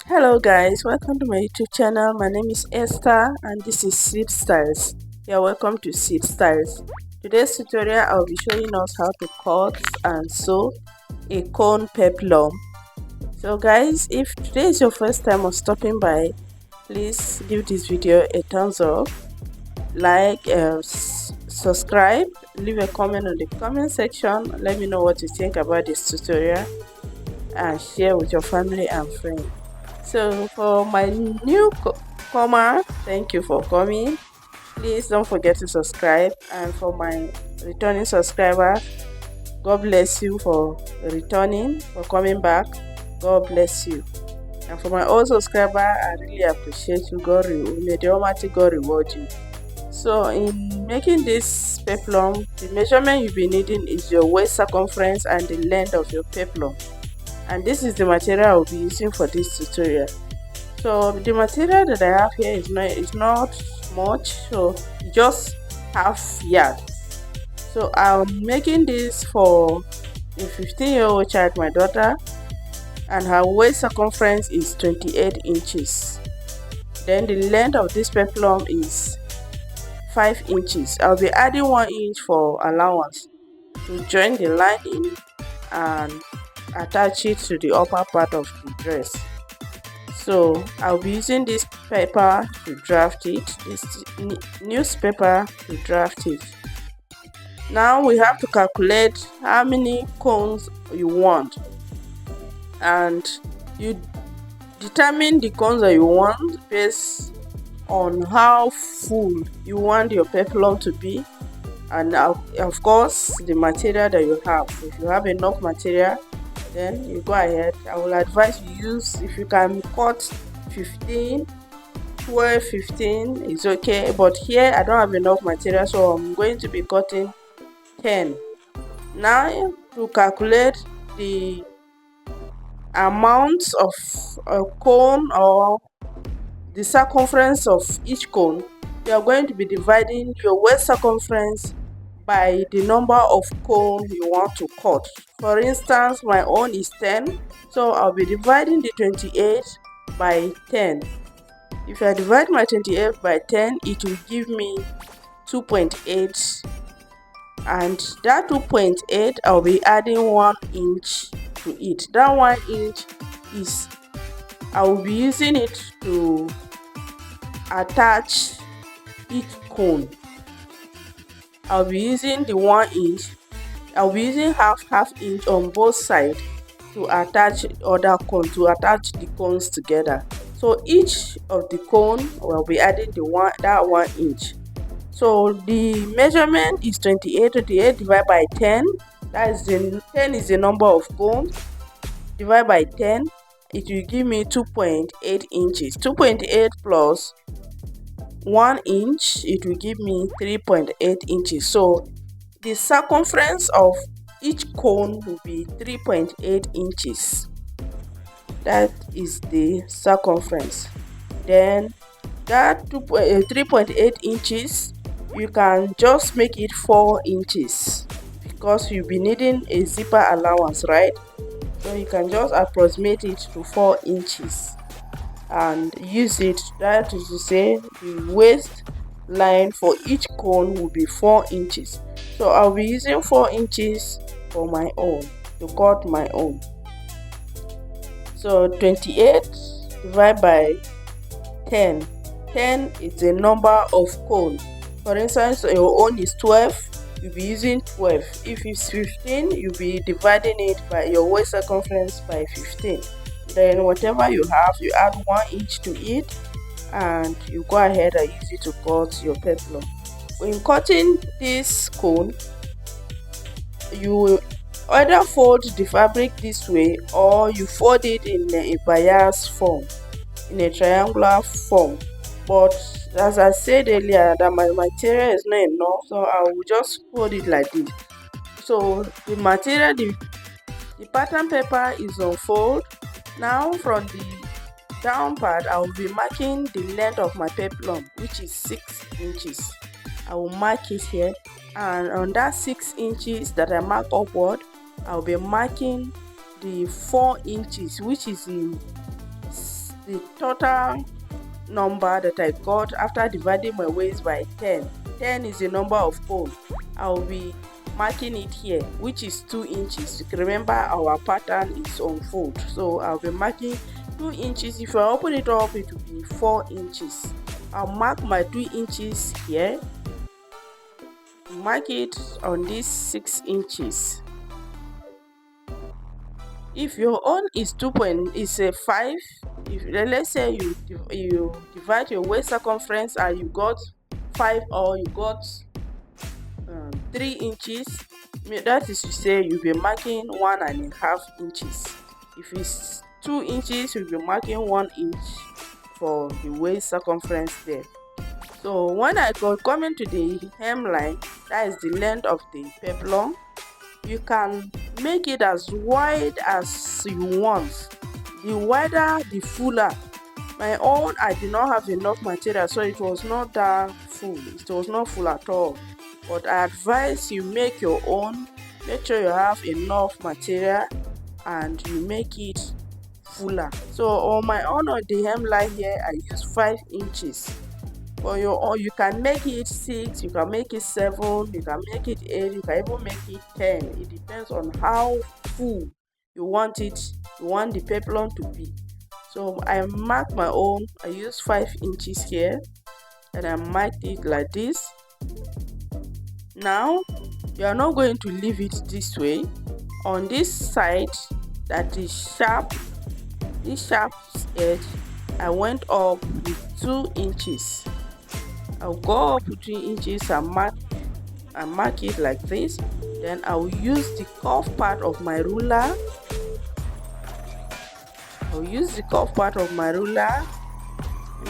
Hello guys, welcome to my YouTube channel. My name is Esther and this is Seed Styles. You're welcome to Seed Styles. Today's tutorial I'll be showing us how to cut and sew a cone peplum. So guys, if today is your first time of stopping by, please give this video a thumbs up, like, subscribe, leave a comment on the comment section. Let me know what you think about this tutorial and share with your family and friends. So for my newcomer, thank you for coming. Please don't forget to subscribe, and for my returning subscriber, God bless you for returning, for coming back. God bless you. And for my old subscriber, I really appreciate you. May the Almighty God reward you. So in making this peplum, the measurement you'll be needing is your waist circumference and the length of your peplum. And this is the material I'll be using for this tutorial. So the material that I have here is not much, so just half yard. So I'm making this for a 15-year-old child, my daughter, and her waist circumference is 28 inches. Then the length of this peplum is 5 inches. I'll be adding 1 inch for allowance to join the lining and attach it to the upper part of the dress. So I'll be using this paper to draft it, this newspaper to draft it. Now we have to calculate how many cones you want, and you determine the cones that you want based on how full you want your peplum to be, and of course the material that you have. If you have enough material, then you go ahead. I will advise you use, if you can cut 15, 12, 15 is okay, but here I don't have enough material, so I'm going to be cutting 10. Now to calculate the amount of a cone or the circumference of each cone, you are going to be dividing your waist circumference by the number of cone you want to cut. For instance, my own is 10, so I'll be dividing the 28 by 10. If I divide my 28 by 10, it will give me 2.8, and that 2.8 I'll be adding 1 inch to it. That 1 inch is, I will be using it to attach each cone. I'll be using the 1 inch. I'll be using half inch on both sides to attach other cone, to attach the cones together. So each of the cone will be adding that 1 inch. So the measurement is 28. 28 divided by 10. That is 10 is the number of cones. Divided by 10, it will give me 2.8 inches. 2.8 plus 1 inch, it will give me 3.8 inches. So the circumference of each cone will be 3.8 inches. That is the circumference. Then that 3.8 inches, you can just make it 4 inches because you'll be needing a zipper allowance, right? So you can just approximate it to 4 inches and use it. That is to say, the waist line for each cone will be 4 inches. So I'll be using 4 inches for my own, to cut my own. So 28 divided by 10. 10 is the number of cones. For instance, your own is 12, you'll be using 12. If it's 15, you'll be dividing it by your waist circumference by 15. Then whatever you have, you add 1 inch to it, and you go ahead and use it to cut your peplum. When cutting this cone, you will either fold the fabric this way, or you fold it in a bias form, in a triangular form. But as I said earlier, that my material is not enough, so I will just fold it like this. So the material, the pattern paper is on fold. Now from the down part, I will be marking the length of my peplum, which is 6 inches. I will mark it here, and on that 6 inches that I mark upward, I will be marking the 4 inches, which is the total number that I got after dividing my waist by 10. 10 is the number of cone. I'll be marking it here, which is 2 inches. Remember, our pattern is on fold, so I'll be marking 2 inches. If I open it up, it will be 4 inches. I'll mark my 2 inches here. Mark it on this 6 inches. If your own is 5, if let's say you divide your waist circumference and you got 5 or you got 3 inches, that is to say you'll be marking 1.5 inches. If it's 2 inches, you'll be marking 1 inch for the waist circumference there. So when I go coming to the hemline, that is the length of the peplum, you can make it as wide as you want. The wider, the fuller. My own, I did not have enough material, so it was not that full. It was not full at all. But I advise you make your own. Make sure you have enough material and you make it fuller. So on my own, on the hemline here, I use 5 inches. For your own, you can make it 6, you can make it 7, you can make it 8, you can even make it 10. It depends on how full you want it, you want the peplum to be. So I mark my own. I use 5 inches here and I marked it like this. Now you are not going to leave it this way. On this side that is sharp, this sharp edge, I went up with 2 inches. I'll go up to 2 inches and mark it like this. Then I'll use the curved part of my ruler. Let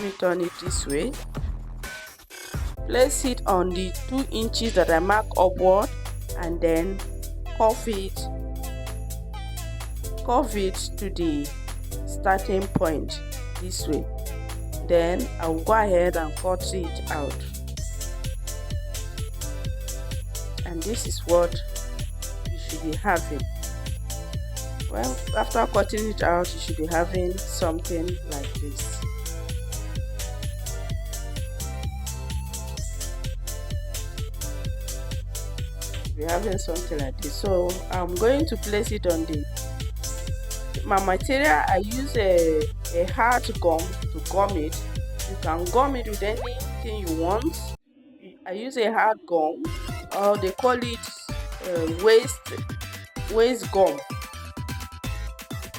me turn it this way. Place it on the 2 inches that I mark upward and then curve it to the starting point this way. Then I'll go ahead and cut it out, and this is what you should be having. Well, after cutting it out, you should be having something like this. So I'm going to place it on my material. I use a hard gum to gum it. You can gum it with anything you want. I use a hard gum, or they call it waist gum.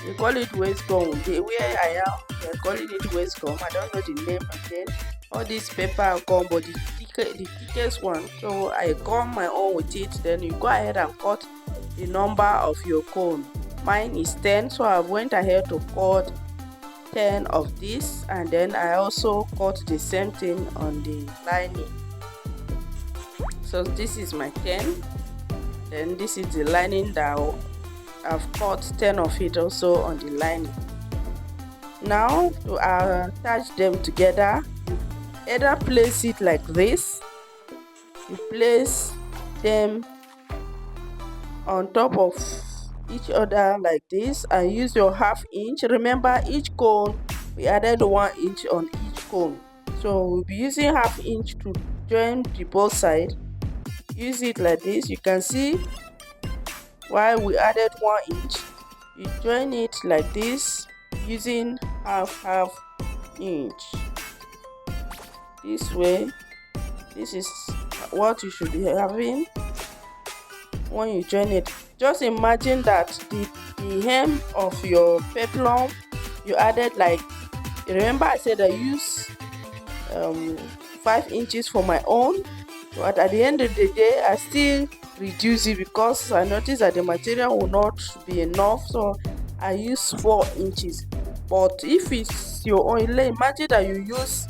They call it waist gum. Where I am, they're calling it waist gum. I don't know the name again. All this paper gum, but the thickest one. So I gum my own with it. Then you go ahead and cut the number of your cone. Mine is 10, so I went ahead to cut 10 of this, and then I also cut the same thing on the lining. So this is my 10. Then this is the lining that I've cut 10 of it also on the lining. Now to attach them together, you either place it like this. You place them on top of each other like this and use your 1/2 inch. Remember, each cone we added 1 inch on each cone, so we'll be using 1/2 inch to join the both sides. Use it like this. You can see why we added 1 inch. You join it like this using 1/2 inch. This way, this is what you should be having when you join it. Just imagine that the hem of your peplum you added, like, remember I said I use 5 inches for my own, but at the end of the day I still reduce it because I noticed that the material will not be enough, so I use 4 inches. But if it's your own, imagine that you use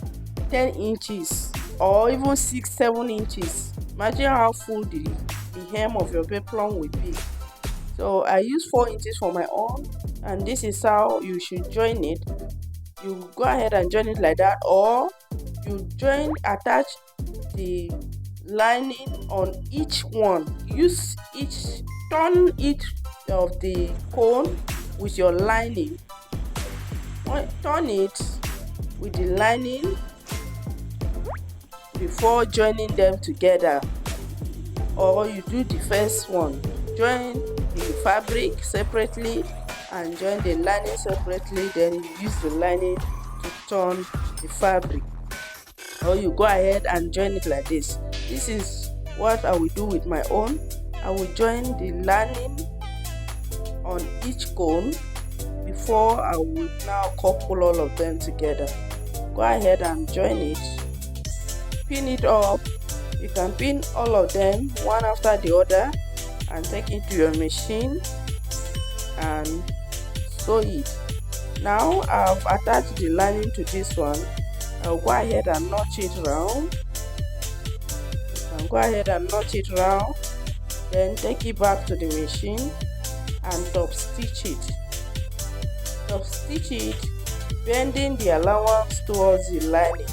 10 inches or even 6-7 inches. Imagine how full the hem of your peplum will be. So I use 4 inches for my own, and this is how you should join it. You go ahead and join it like that, or you attach the lining on each one. Turn each of the cone with your lining. turn it with the lining before joining them together, or you do the first one, join the fabric separately and join the lining separately, then you use the lining to turn the fabric, or you go ahead and join it like this. This is what I will do with my own. I will join the lining on each cone before I will now couple all of them together. Go ahead and join it, pin it up. You can pin all of them one after the other and take it to your machine and sew it. Now I've attached the lining to this one. I'll go ahead and notch it round. Then take it back to the machine and top stitch it. Bending the allowance towards the lining.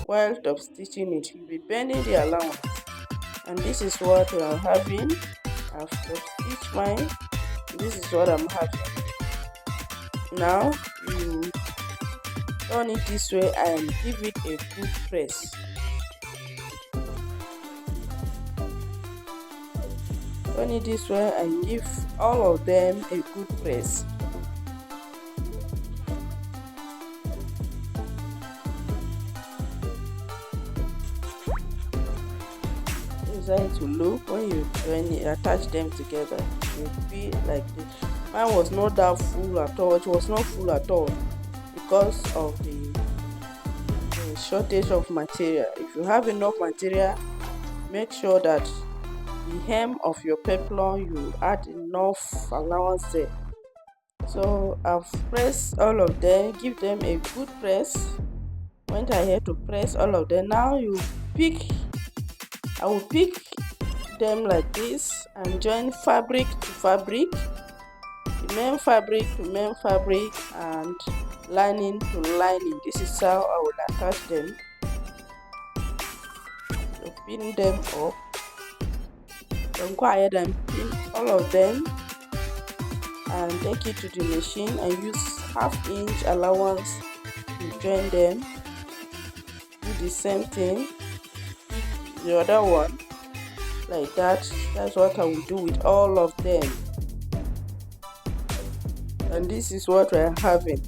While top stitching it, you'll be bending the allowance, and this is what we are having. I've top stitched mine. This is what I'm having. Now you turn it this way and give it a good press. Turn it this way and give all of them a good press. It to look when you attach them together. It will be like this. Mine was not that full at all. It was not full at all because of the shortage of material. If you have enough material, make sure that the hem of your peplum, you add enough allowance there. So I've pressed all of them, give them a good press. Went ahead to press all of them. Now I will pick them like this and join fabric to fabric, the main fabric to main fabric, and lining to lining. This is how I will attach them. So pin them up. Then go ahead and pin all of them and take it to the machine and use 1/2 inch allowance to join them. Do the same thing, the other one like that. That's what I will do with all of them, and this is what we're having.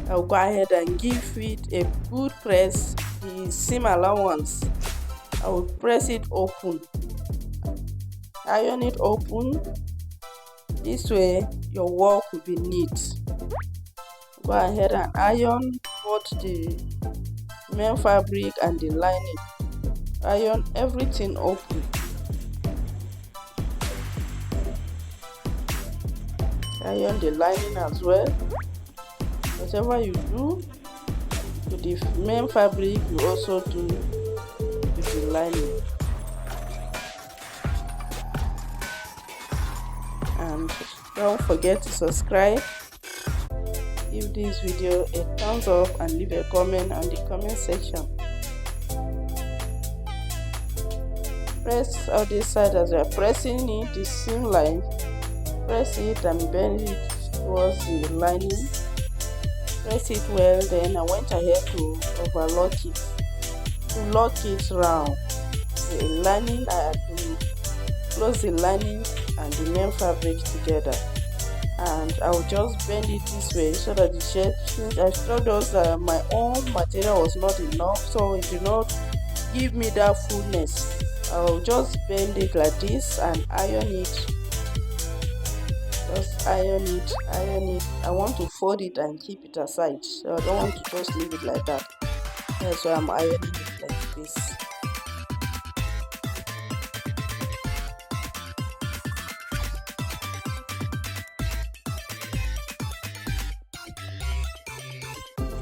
I'll go ahead and give it a good press. The seam allowance, I will press it open, iron it open. This way your work will be neat. Go ahead and iron both the main fabric and the lining. Iron everything open. Iron the lining as well. Whatever you do with the main fabric, you also do with the lining. And don't forget to subscribe, give this video a thumbs up, and leave a comment on the comment section. Press on this side as you are pressing it, the seam line. Press it and bend it towards the lining. Press it well. Then I went ahead to overlock it, to lock it round the lining. I had to close the lining and the main fabric together, and I'll just bend it this way so that the shape, since I told us that my own material was not enough, so it did not give me that fullness. I'll just bend it like this and iron it. Just iron it. I want to fold it and keep it aside, so I don't want to just leave it like that. That's why I'm ironing it like this.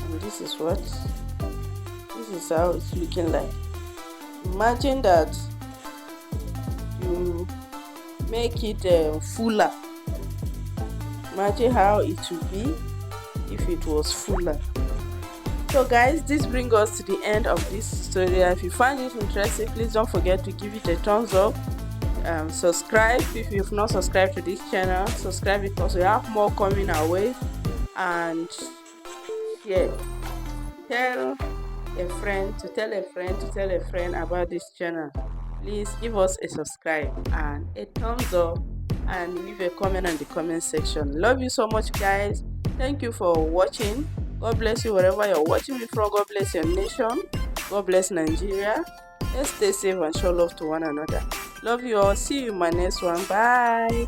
And this is how it's looking like. Imagine that you make it fuller. Imagine how it would be if it was fuller. So guys, this brings us to the end of this tutorial. If you find it interesting, please don't forget to give it a thumbs up Subscribe if you've not subscribed to this channel. Subscribe because we have more coming our way. And share. Tell a friend to tell a friend to tell a friend about this channel. Please give us a subscribe and a thumbs up, and leave a comment on the comment section. Love you so much, guys. Thank you for watching. God bless you wherever you're watching me from. God bless your nation. God bless Nigeria. Let's stay safe and show love to one another. Love you all. See you in my next one. Bye.